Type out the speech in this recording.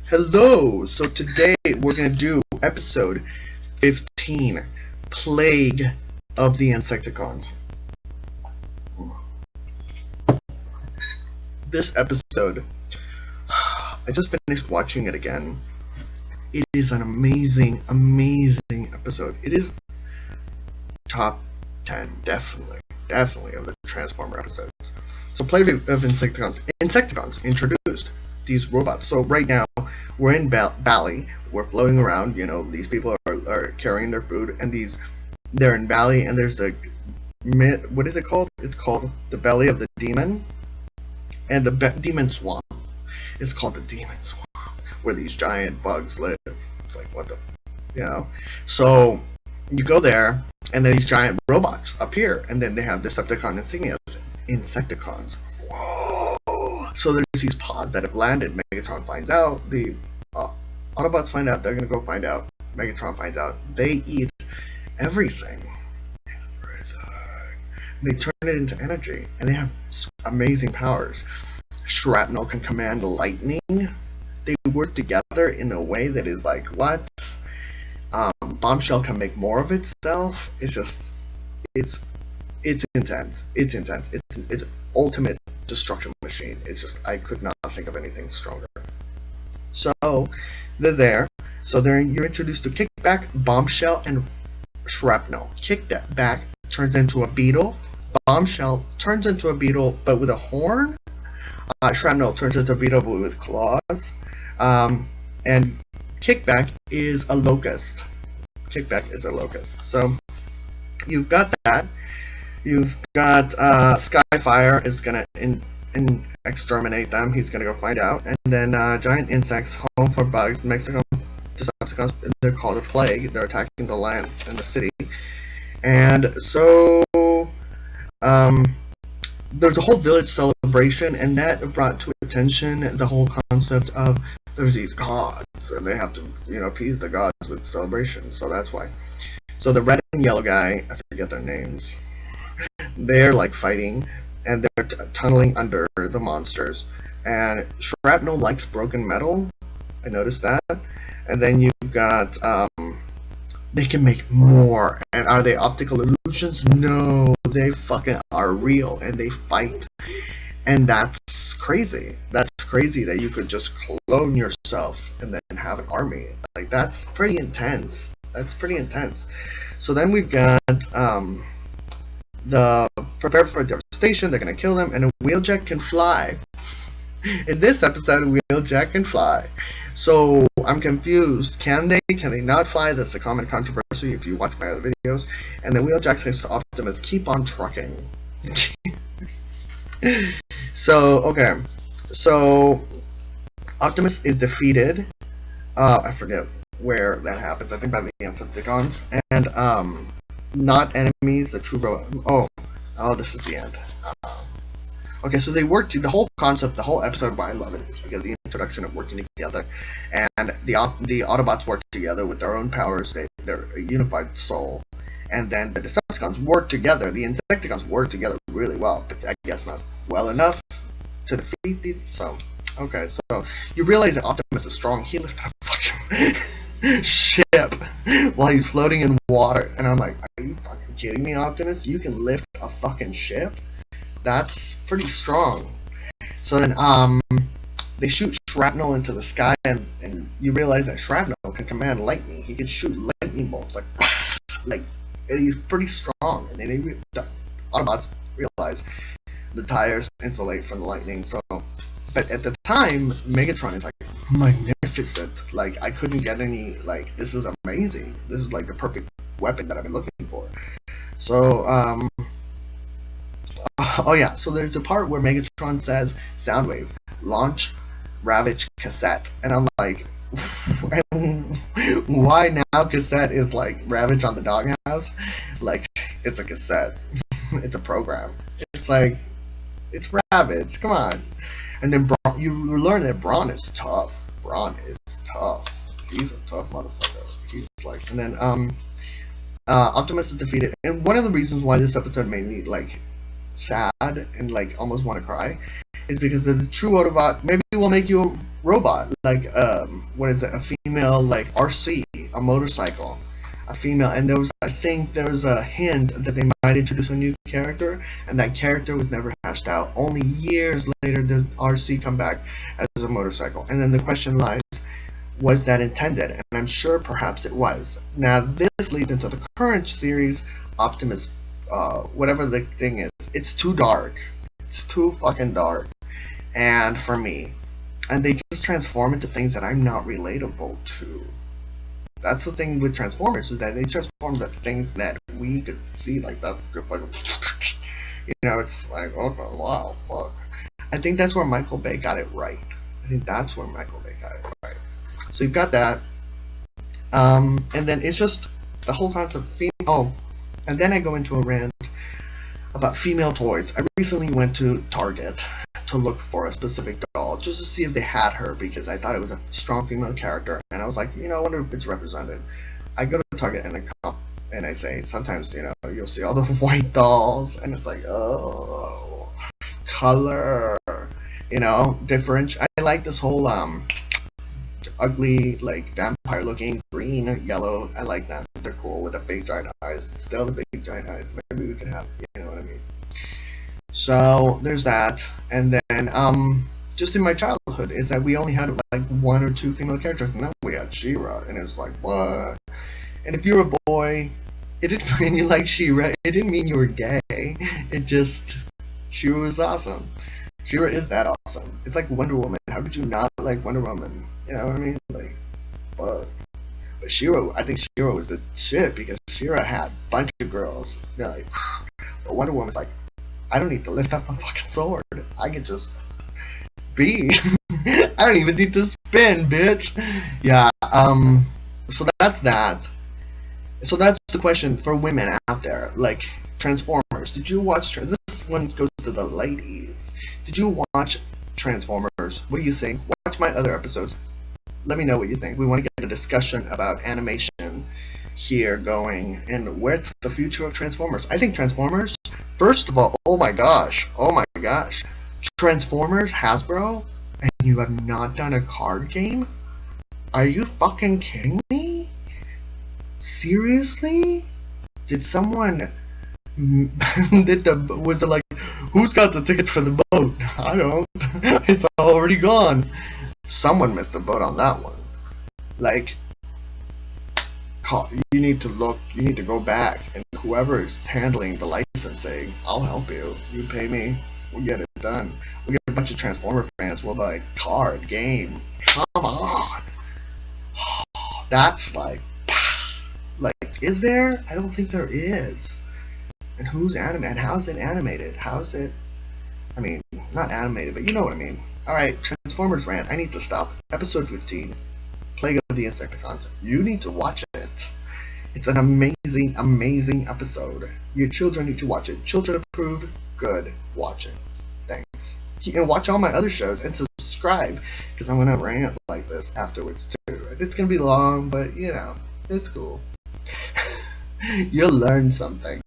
Hello! So today we're going to do episode 15, Plague of the Insecticons. This episode, I just finished watching it again. It is an amazing episode. It is top 10, definitely of the Transformer episodes. So Plague of Insecticons introduced these robots. So right now we're in Bali. We're floating around. You know, these people are carrying their food, and they're in Bali, and there's the what is it called? It's called the belly of the demon, and the demon swamp. It's called the demon swamp, where these giant bugs live. It's like, what the, you know? So you go there, and then these giant robots appear, and then they have Decepticon insignias, Insecticons. Whoa! So there's these pods that have landed. Megatron finds out. The Autobots find out. They're gonna go find out. Megatron finds out. They eat everything. They turn it into energy, and they have amazing powers. Shrapnel can command lightning. They work together in a way that is like, what? Bombshell can make more of itself. It's just, it's intense. It's intense. It's ultimate destruction machine. It's just, I could not think of anything stronger. So they're there. So you're introduced to Kickback, Bombshell, and Shrapnel. Kickback turns into a beetle. Bombshell turns into a beetle, but with a horn. Shrapnel turns into a beetle, but with claws. And Kickback is a locust. So you've got that. You've got Skyfire is gonna exterminate them. He's gonna go find out. And then giant insects, home for bugs, Mexico Decepticons. They're called a plague. They're attacking the land and the city. And so there's a whole village celebration, and that brought to attention the whole concept of there's these gods, and they have to, appease the gods with celebration. So that's why. So the red and yellow guy, I forget their names, they're like fighting, and they're tunneling under the monsters. And Shrapnel likes broken metal. I noticed that. And then you've got they can make more. And are they optical illusions? No, they fucking are real, and they fight. And that's crazy. That's crazy that you could just clone yourself and then have an army. Like, that's pretty intense. So then we've got the prepare for devastation. They're gonna kill them, and a Wheeljack can fly. In this episode, Wheeljack can fly. So I'm confused. Can they not fly? That's a common controversy if you watch my other videos. And then Wheeljack says to Optimus, keep on trucking. So, okay. So Optimus is defeated. I forget where that happens. I think by the Insecticons. And not enemies, the true robot. Oh, this is the end. Okay, so they work the whole concept, the whole episode, why I love it is because the introduction of working together, and the Autobots work together with their own powers. They're a unified soul, and then the Decepticons work together. The Insecticons work together really well, but I guess not well enough to defeat these. So, okay, so you realize that Optimus is strong. He lifted a fucking ship while he's floating in water, and I'm like, are you fucking kidding me, Optimus? You can lift a fucking ship? That's pretty strong. So then they shoot Shrapnel into the sky, and you realize that Shrapnel can command lightning. He can shoot lightning bolts like and he's pretty strong. And the Autobots realize the tires insulate from the lightning. So, but at the time, Megatron is like magnificent. Like, I couldn't get any, like, this is amazing. This is like the perfect weapon that I've been looking for. So oh yeah, so there's a part where Megatron says, Soundwave, launch Ravage cassette. And I'm like, why now cassette is like Ravage on the doghouse? Like, it's a cassette. It's a program. It's like, it's Ravage, come on. And then you learn that Brawn is tough. He's a tough motherfucker. He's like, and then Optimus is defeated. And one of the reasons why this episode made me like sad and like almost want to cry is because the true Autobot maybe will make you a robot, like what is it, a female like RC, a motorcycle, a female. And I think there was a hint that they might introduce a new character, and that character was never hashed out. Only years later does RC come back as a motorcycle, and then the question lies, was that intended? And I'm sure perhaps it was. Now this leads into the current series, Optimus, whatever the thing is. It's too dark. It's too fucking dark. And for me, and they just transform into things that I'm not relatable to. That's the thing with Transformers, is that they transform the things that we could see, like that fucking, you know, it's like, okay, wow, fuck. I think that's where Michael Bay got it right. So you've got that, and then it's just the whole concept of female. Oh, and then I go into a rant about female toys. I recently went to Target to look for a specific doll just to see if they had her, because I thought it was a strong female character, and I was like, you know, I wonder if it's represented. I go to Target and I say, sometimes, you know, you'll see all the white dolls, and it's like, oh, color, you know, different. I like this whole ugly, like vampire looking green, yellow. I like them. They're cool with the big giant eyes. Still the big giant eyes. Maybe we could have, you know what I mean. So there's that. And then just in my childhood is that we only had like 1 or 2 female characters, and then we had She-Ra, and it was like, what? And if you're a boy, it didn't mean you like She-Ra. It didn't mean you were gay. It just, She-Ra was awesome. She-Ra is that awesome. It's like Wonder Woman. How could you not like Wonder Woman? You know what I mean? Like, but She-Ra, I think She-Ra was the shit, because She-Ra had a bunch of girls. They're like, but Wonder Woman's like, I don't need to lift up my fucking sword. I can just be. I don't even need to spin, bitch. Yeah. So that's that. So that's the question for women out there. Like, Transformers. Did you watch? This one goes to the ladies. Did you watch Transformers? What do you think? Watch my other episodes. Let me know what you think. We want to get a discussion about animation here going, and where's the future of Transformers. I think Transformers, first of all, oh my gosh, Transformers, Hasbro, and you have not done a card game? Are you fucking kidding me? Seriously? Did someone was it like, who's got the tickets for the boat? I don't. It's already gone. Someone missed the boat on that one. Like, you need to look, you need to go back, and whoever is handling the licensing, I'll help you. You pay me, we'll get it done. We'll get a bunch of Transformer fans, we'll like, card game. Come on. That's like, is there? I don't think there is. And who's animated? And how's it animated? How's it? I mean, not animated, but you know what I mean. Alright, Transformers rant. I need to stop. Episode 15. Plague of the Insecticons. You need to watch it. It's an amazing, amazing episode. Your children need to watch it. Children approved. Good. Watch it. Thanks. You can watch all my other shows and subscribe, because I'm going to rant like this afterwards too. It's going to be long, but you know, it's cool. You'll learn something.